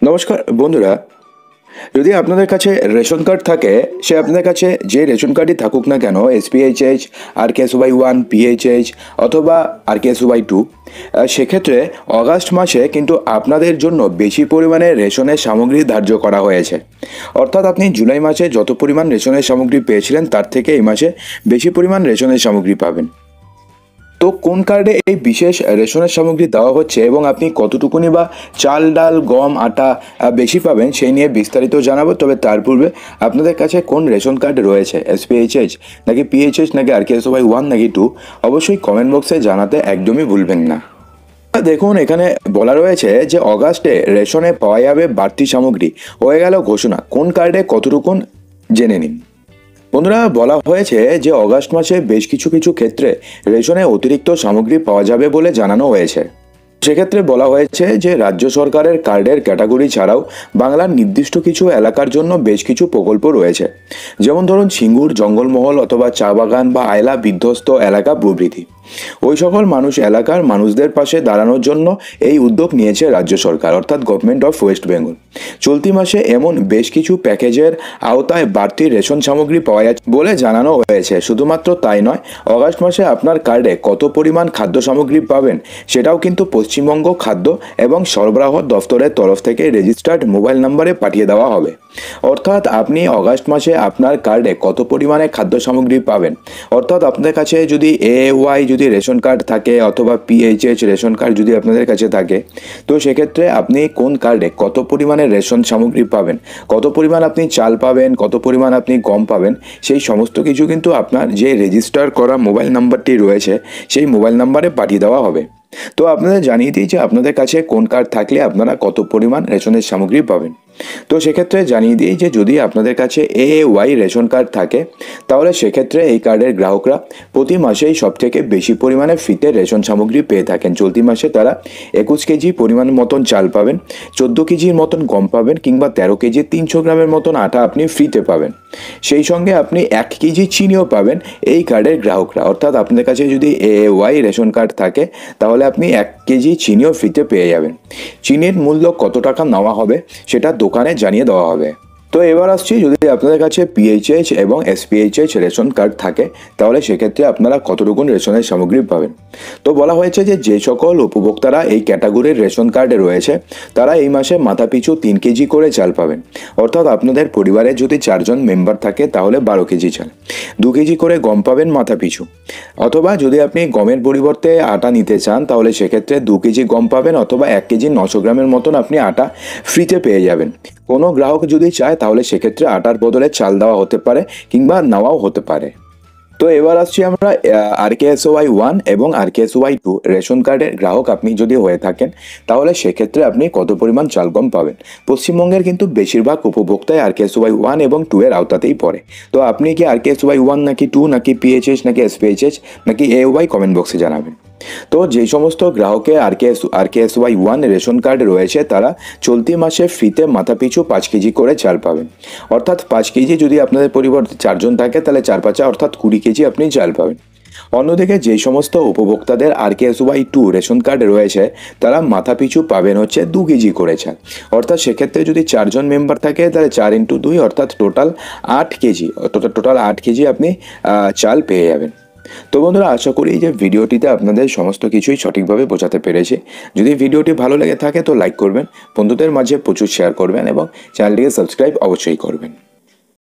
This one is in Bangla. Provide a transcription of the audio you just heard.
নমস্কার বন্ধুরা, যদি আপনাদের কাছে রেশন কার্ড থাকে, সে আপনাদের কাছে যে রেশন কার্ডই থাকুক না কেন, এসপিএইচএইচ, RKSY1, পিএইচএইচ অথবা RKSY2, সেক্ষেত্রে অগাস্ট মাসে কিন্তু আপনাদের জন্য বেশি পরিমাণে রেশনের সামগ্রী ধার্য করা হয়েছে। অর্থাৎ আপনি জুলাই মাসে যত পরিমাণ রেশনের সামগ্রী পেয়েছিলেন তার থেকে এই মাসে বেশি পরিমাণ রেশনের সামগ্রী পাবেন। তো কোন কার্ডে এই বিশেষ রেশনের সামগ্রী দেওয়া হচ্ছে এবং আপনি কতটুকুনি বা চাল, ডাল, গম, আটা বেশি পাবেন সেই নিয়ে বিস্তারিত জানাবো। তবে তার পূর্বে আপনাদের কাছে কোন রেশন কার্ড রয়েছে, এসপিএইচএইচ নাকি পিএইচএইচ নাকি RKSY1 নাকি 2, অবশ্যই কমেন্ট বক্সে জানাতে একদমই ভুলবেন না। দেখুন, এখানে বলা রয়েছে যে অগাস্টে রেশনে পাওয়া যাবে বাড়তি সামগ্রী। হয়ে গেল ঘোষণা, কোন কার্ডে কতটুকুন জেনে নিন। বন্ধুরা, বলা হয়েছে যে অগাস্ট মাসে বেশ কিছু ক্ষেত্রে রেশনে অতিরিক্ত সামগ্রী পাওয়া যাবে বলে জানানো হয়েছে। সেক্ষেত্রে বলা হয়েছে যে রাজ্য সরকারের কার্ডের ক্যাটাগরি ছাড়াও বাংলার নির্দিষ্ট কিছু এলাকার জন্য বেশ কিছু প্রকল্প রয়েছে, যেমন ধরুন সিঙ্গুর, জঙ্গলমহল অথবা চা বাগান বা আয়লা বিধ্বস্ত এলাকা প্রভৃতি। ওই সকল এলাকার মানুষদের পাশে দাঁড়ানোর জন্য এই উদ্যোগ নিয়েছে রাজ্য সরকার, অর্থাৎ গভর্নমেন্ট অফ ওয়েস্ট বেঙ্গল। চলতি মাসে এমন বেশ কিছু প্যাকেজের আওতায় বাড়তি রেশন সামগ্রী পাওয়া যাচ্ছে বলে জানানো হয়েছে। শুধুমাত্র তাই নয়, অগাস্ট মাসে আপনার কার্ডে কত পরিমাণ খাদ্য সামগ্রী পাবেন সেটাও কিন্তু পশ্চিমবঙ্গ খাদ্য এবং সরবরাহ দফতরের তরফ থেকে রেজিস্টার্ড মোবাইল নম্বরে পাঠিয়ে দেওয়া হবে। অর্থাৎ আপনি অগাস্ট মাসে আপনার কার্ডে কত পরিমাণে খাদ্য সামগ্রী পাবেন, অর্থাৎ আপনাদের কাছে যদি AY যদি রেশন কার্ড থাকে অথবা PHH রেশন কার্ড যদি আপনাদের কাছে থাকে, তো সেক্ষেত্রে আপনি কোন কার্ডে কত পরিমাণে রেশন সামগ্রী পাবেন, কত পরিমাণ আপনি চাল পাবেন, কত পরিমাণ আপনি গম পাবেন, সেই সমস্ত কিছু কিন্তু আপনার যে রেজিস্টার করা মোবাইল নাম্বারটি রয়েছে সেই মোবাইল নাম্বারে পাঠিয়ে দেওয়া হবে। তো আপনাদের জানিয়ে দিই যে আপনাদের কাছে কোন কার্ড থাকলে আপনারা কত পরিমাণ রেশনের সামগ্রী পাবেন। তো সেক্ষেত্রে জানিয়ে দিই যে যদি আপনাদের কাছে AY রেশন কার্ড থাকে, তাহলে সেক্ষেত্রে এই কার্ডের গ্রাহকরা প্রতি মাসেই সবথেকে বেশি পরিমাণে ফ্রিতে রেশন সামগ্রী পেয়ে থাকেন। চলতি মাসে তারা 21 কেজি পরিমাণ মতন চাল পাবেন, 14 কেজির মতন গম পাবেন, কিংবা 13 কেজি 300 গ্রামের মতন আটা আপনি ফ্রিতে পাবেন। সেই সঙ্গে আপনি 1 কেজি চিনিও পাবেন এই কার্ডের গ্রাহকরা। অর্থাৎ আপনাদের কাছে যদি AY রেশন কার্ড থাকে তাহলে আপনি 1 কেজি চিনিও ফ্রিতে পেয়ে যাবেন। চিনির মূল্য কত টাকা নেওয়া হবে সেটা দোকানে জানিয়ে দেওয়া হবে। তো এবার আসছি, যদি আপনাদের কাছে PHH এবং SPHH রেশন কার্ড থাকে তাহলে সেক্ষেত্রে আপনারা কতটুকু রেশনের সামগ্রী পাবেন। তো বলা হয়েছে যে সকল উপভোক্তারা এই ক্যাটাগরির রেশন কার্ডে রয়েছে তারা এই মাসে মাথাপিছু 3 কেজি করে চাল পাবেন। অর্থাৎ আপনাদের পরিবারে যদি 4 জন মেম্বার থাকে তাহলে 12 কেজি চাল, 2 কেজি করে গম পাবেন মাথাপিছু। অথবা যদি আপনি গমের পরিবর্তে আটা নিতে চান তাহলে সেক্ষেত্রে 2 কেজি গম পাবেন, অথবা 1 কেজি 900 গ্রামের মতন আপনি আটা ফ্রিতে পেয়ে যাবেন। কোনো গ্রাহক যদি চায় তাহলে সেক্ষেত্রে আটার বদলে চাল দেওয়া হতে পারে কিংবা নেওয়াও হতে পারে। তো এবার আসছি আমরা RKSY1 এবং RKSY2 রেশন কার্ডের গ্রাহক আপনি যদি হয়ে থাকেন তাহলে সেক্ষেত্রে আপনি কত পরিমাণ চাল গম পাবেন। পশ্চিমবঙ্গের কিন্তু বেশিরভাগ উপভোক্তায় RKSY1 এবং 2 এর আওতাতেই পড়ে। তো আপনি কি RKSY1 নাকি 2 নাকি PHH নাকি SPHH নাকি AY কমেন্ট বক্সে জানাবেন। তো যে সমস্ত গ্রাহকের RKSY1 রেশন কার্ড রয়েছে তারা চলতি মাসে ফ্রিতে মাথাপিছু 5 কেজি করে চাল পাবেন। অর্থাৎ 5 কেজি যদি আপনাদের পরিবর্তে 4 জন থাকে তাহলে 4 5 অর্থাৎ 20 কেজি আপনি চাল পাবেন। অন্যদিকে যে সমস্ত উপভোক্তাদের RKSY2 রেশন কার্ড রয়েছে তারা মাথাপিছু পাবেন হচ্ছে 2 কেজি করে চাল। অর্থাৎ সেক্ষেত্রে যদি 4 জন মেম্বার থাকে তাহলে 4 × 2 অর্থাৎ টোটাল 8 কেজি, টোটাল 8 কেজি আপনি চাল পেয়ে যাবেন। তো বন্ধুরা, আশা করি যে ভিডিওটিতে আপনাদের সমস্ত কিছুই সঠিকভাবে বোঝাতে পেরেছি। যদি ভিডিওটি ভালো লেগে থাকে তো লাইক করবেন, বন্ধুদের মাঝে প্রচুর শেয়ার করবেন এবং চ্যানেলটিকে সাবস্ক্রাইব অবশ্যই করবেন।